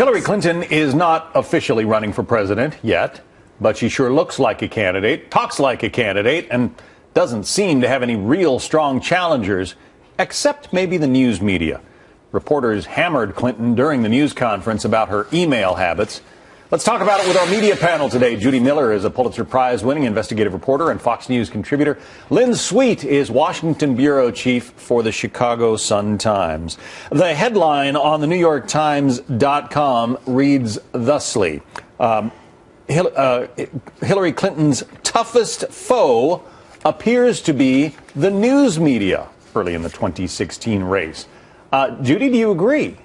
Hillary Clinton is not officially running for president yet, but she sure looks like a candidate, talks like a candidate, and doesn't seem to have any real strong challengers, except maybe the news media. Reporters hammered Clinton during the news conference about her email habits. Let's talk about it with our media panel today. Judy Miller is a Pulitzer Prize-winning investigative reporter and Fox News contributor. Lynn Sweet is Washington bureau chief for the Chicago Sun-Times. The headline on the NewYorkTimes.com reads thusly: Hillary Clinton's toughest foe appears to be the news media early in the 2016 race. Judy, do you agree?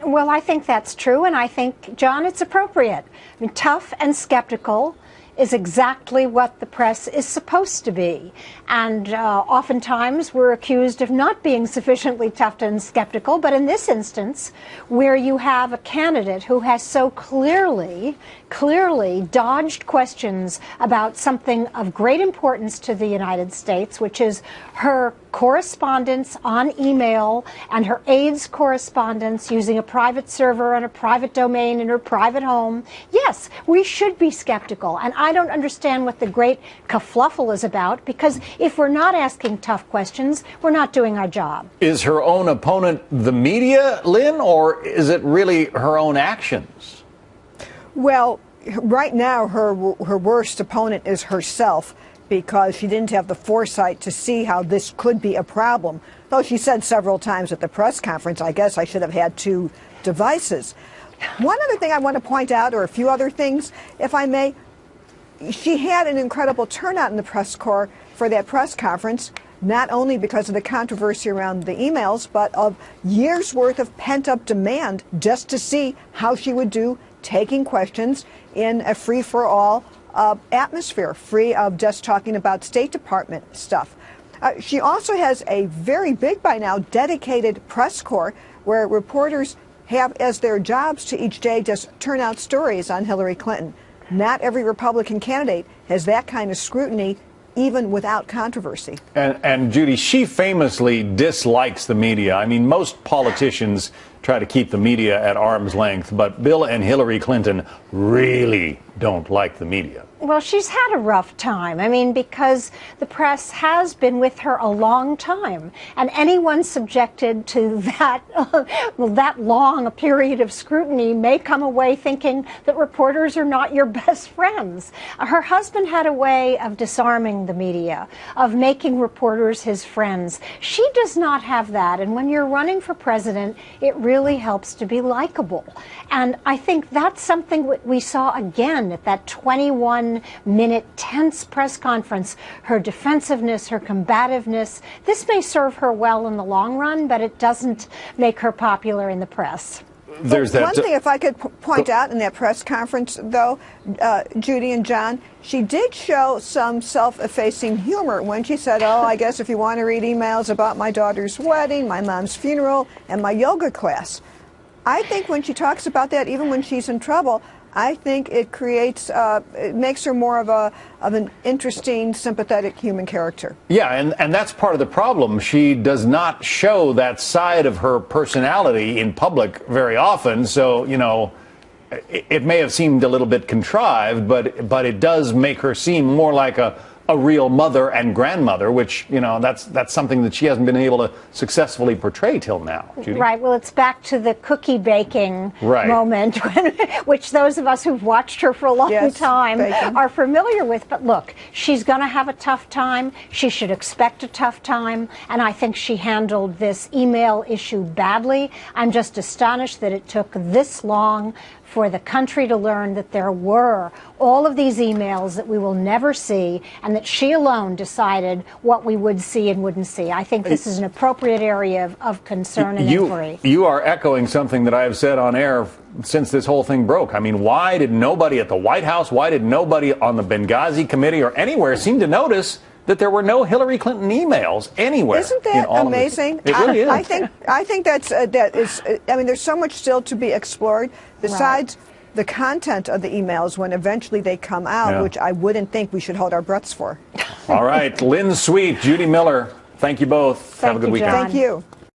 Well, I think that's true, and I think, John, it's appropriate. I mean, tough and skeptical is exactly what the press is supposed to be. And oftentimes we're accused of not being sufficiently tough and skeptical, but in this instance, where you have a candidate who has so clearly dodged questions about something of great importance to the United States, which is her correspondence on email and her aides' correspondence using a private server and a private domain in her private home. Yes, we should be skeptical, and I don't understand what the great kerfluffle is about, because if we're not asking tough questions, we're not doing our job. Is her own opponent the media, Lynn, or is it really her own actions? Well, right now her worst opponent is herself, because she didn't have the foresight to see how this could be a problem. Though she said several times at the press conference, I guess I should have had two devices. One other thing I want to point out, or a few other things, if I may, she had an incredible turnout in the press corps for that press conference, not only because of the controversy around the emails, but of years' worth of pent-up demand just to see how she would do taking questions in a free-for-all atmosphere, free of just talking about State Department stuff. She also has a very big, by now, dedicated press corps where reporters have as their jobs to each day just turn out stories on Hillary Clinton. Not every Republican candidate has that kind of scrutiny, even without controversy. And Judy, she famously dislikes the media. I mean, most politicians try to keep the media at arm's length, but Bill and Hillary Clinton really don't like the media. Well, she's had a rough time. I mean, because the press has been with her a long time, and anyone subjected to that that long a period of scrutiny may come away thinking that reporters are not your best friends. Her husband had a way of disarming the media, of making reporters his friends. She does not have that, and when you're running for president, it really helps to be likable. And I think that's something we saw again at that 21-minute tense press conference. Her defensiveness, her combativeness. This may serve her well in the long run, but it doesn't make her popular in the press. There's that. One thing, if I could point out in that press conference, though, Judy and John, she did show some self-effacing humor when she said, oh, I guess if you want to read emails about my daughter's wedding, my mom's funeral, and my yoga class. I think when she talks about that, even when she's in trouble, I think it creates, it makes her more of an interesting, sympathetic human character. Yeah, and that's part of the problem. She does not show that side of her personality in public very often. So, you know, it may have seemed a little bit contrived, but it does make her seem more like a real mother and grandmother, which, you know, that's something that she hasn't been able to successfully portray till now. Judy? Right. Well, it's back to the cookie baking moment, which those of us who've watched her for a long time are familiar with. But look, she's going to have a tough time. She should expect a tough time. And I think she handled this email issue badly. I'm just astonished that it took this long for the country to learn that there were all of these emails that we will never see, and that she alone decided what we would see and wouldn't see. I think this is an appropriate area of concern and inquiry. You are echoing something that I have said on air since this whole thing broke. I mean, why did nobody at the White House, why did nobody on the Benghazi committee or anywhere seem to notice that there were no Hillary Clinton emails anywhere? Isn't that amazing? It really is. I think that's that is. I mean, there's so much still to be explored besides the content of the emails when eventually they come out, which I wouldn't think we should hold our breaths for. All right, Lynn Sweet, Judy Miller, thank you both. Have a good weekend. Thank you.